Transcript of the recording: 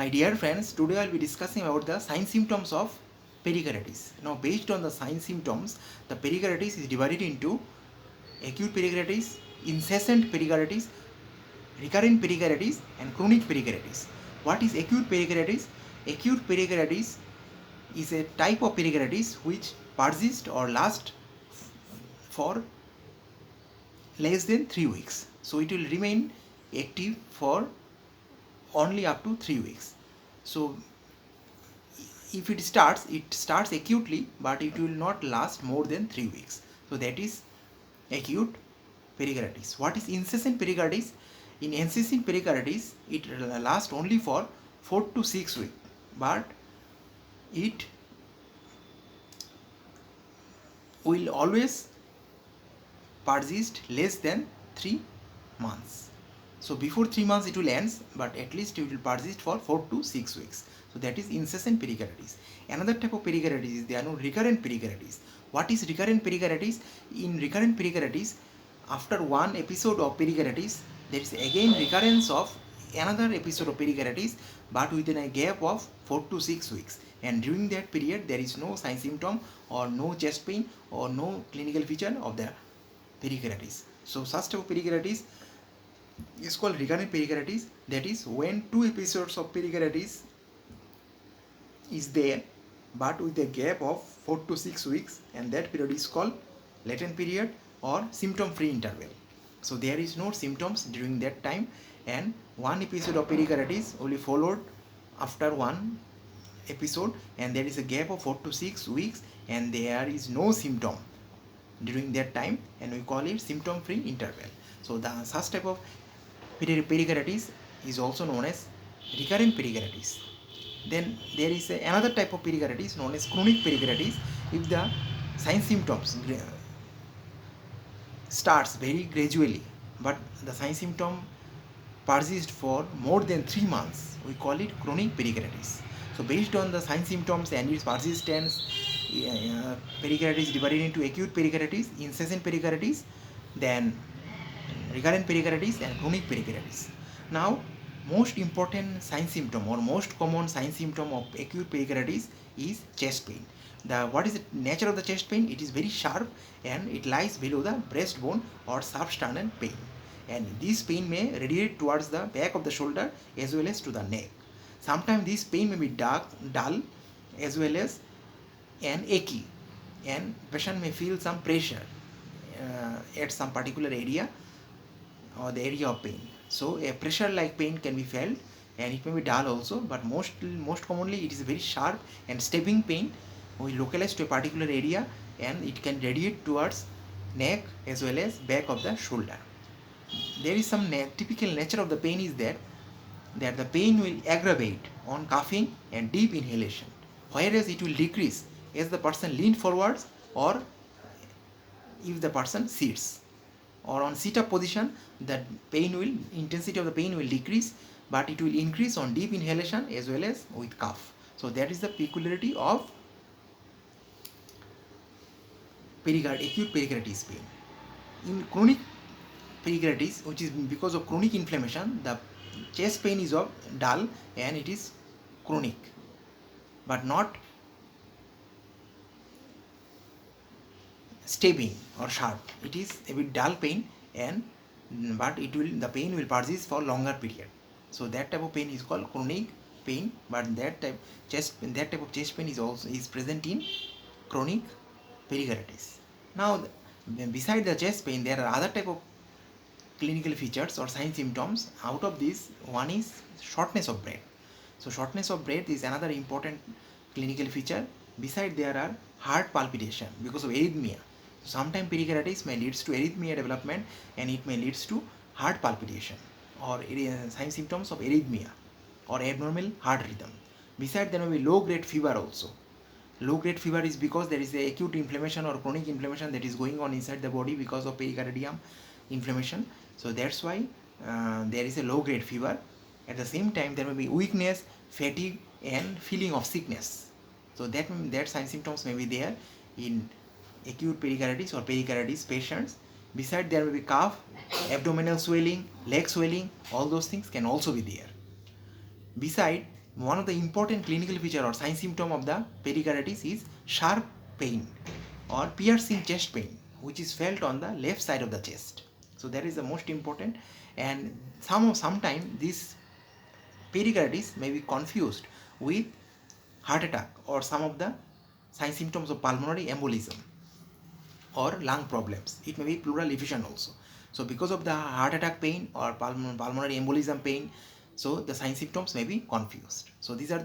My dear friends, today I will be discussing about the sign symptoms of pericarditis. Now, based on the sign symptoms, the pericarditis is divided into acute pericarditis, incessant pericarditis, recurrent pericarditis, and chronic pericarditis. What is acute pericarditis? Acute pericarditis is a type of pericarditis which persists or lasts for less than 3 weeks. So it will remain active for only up to 3 weeks. So if it starts acutely, but it will not last more than 3 weeks. So that is acute pericarditis. What is incessant pericarditis? In incessant pericarditis, it lasts only for 4 to 6 weeks, but it will always persist less than 3 months. So before 3 months it will end, but at least it will persist for 4 to 6 weeks. So that is incessant pericarditis. Another type of pericarditis is there are no recurrent pericarditis. What is recurrent pericarditis? In recurrent pericarditis, after one episode of pericarditis, there is again recurrence of another episode of pericarditis, but within a gap of 4 to 6 weeks. And during that period, there is no sign symptom or no chest pain or no clinical feature of the pericarditis. So such type of pericarditis is called recurrent pericarditis. That is when two episodes of pericarditis is there, but with a gap of 4 to 6 weeks, and that period is called latent period or symptom free interval. So there is no symptoms during that time, and one episode of pericarditis will be followed after one episode, and there is a gap of 4 to 6 weeks, and there is no symptom during that time, and we call it symptom free interval. So the such type of pericarditis is also known as recurrent pericarditis. Then there is another type of pericarditis known as chronic pericarditis. If the sign symptoms starts very gradually, but the sign symptom persists for more than 3 months, we call it chronic pericarditis. So based on the sign symptoms and its persistence, pericarditis is divided into acute pericarditis, incessant pericarditis, then recurrent pericarditis, and chronic pericarditis. Now, most important sign symptom or most common sign symptom of acute pericarditis is chest pain. What is the nature of the chest pain? It is very sharp and it lies below the breastbone or substernal pain. And this pain may radiate towards the back of the shoulder as well as to the neck. Sometimes this pain may be dull as well as an achy, and patient may feel some pressure at some particular area or the area of pain. So a pressure like pain can be felt, and it may be dull also, but most commonly it is a very sharp and stabbing pain we localize to a particular area, and it can radiate towards neck as well as back of the shoulder. There is some typical nature of the pain is that the pain will aggravate on coughing and deep inhalation, whereas it will decrease as the person leans forwards or if the person sits. Or on sit up position, the intensity of the pain will decrease, but it will increase on deep inhalation as well as with cough. So that is the peculiarity of acute pericarditis pain. In chronic pericarditis, which is because of chronic inflammation, the chest pain is of dull and it is chronic, but not stabbing or sharp. It is a bit dull pain, but the pain will persist for longer period. So that type of pain is called chronic pain, but that type of chest pain is present in chronic pericarditis. Now, beside the chest pain, there are other type of clinical features or sign symptoms. Out of these, one is shortness of breath. So shortness of breath is another important clinical feature. Beside, there are heart palpitation because of arrhythmia. Sometimes pericarditis may lead to arrhythmia development, and it may lead to heart palpitation or sign symptoms of arrhythmia or abnormal heart rhythm. Besides, there may be low grade fever also. Low grade fever is because there is a acute inflammation or chronic inflammation that is going on inside the body because of pericardium inflammation. So that's why there is a low grade fever. At the same time, there may be weakness, fatigue, and feeling of sickness. So that sign symptoms may be there in acute pericarditis or pericarditis patients. Besides, there may be cough, abdominal swelling, leg swelling, all those things can also be there. Beside, One of the important clinical feature or sign symptom of the pericarditis is sharp pain or piercing chest pain, which is felt on the left side of the chest. So that is the most important, and sometimes this pericarditis may be confused with heart attack or some of the sign symptoms of pulmonary embolism or lung problems. It may be pleural effusion also. So because of the heart attack pain or pulmonary embolism pain, so the sign symptoms may be confused. So these are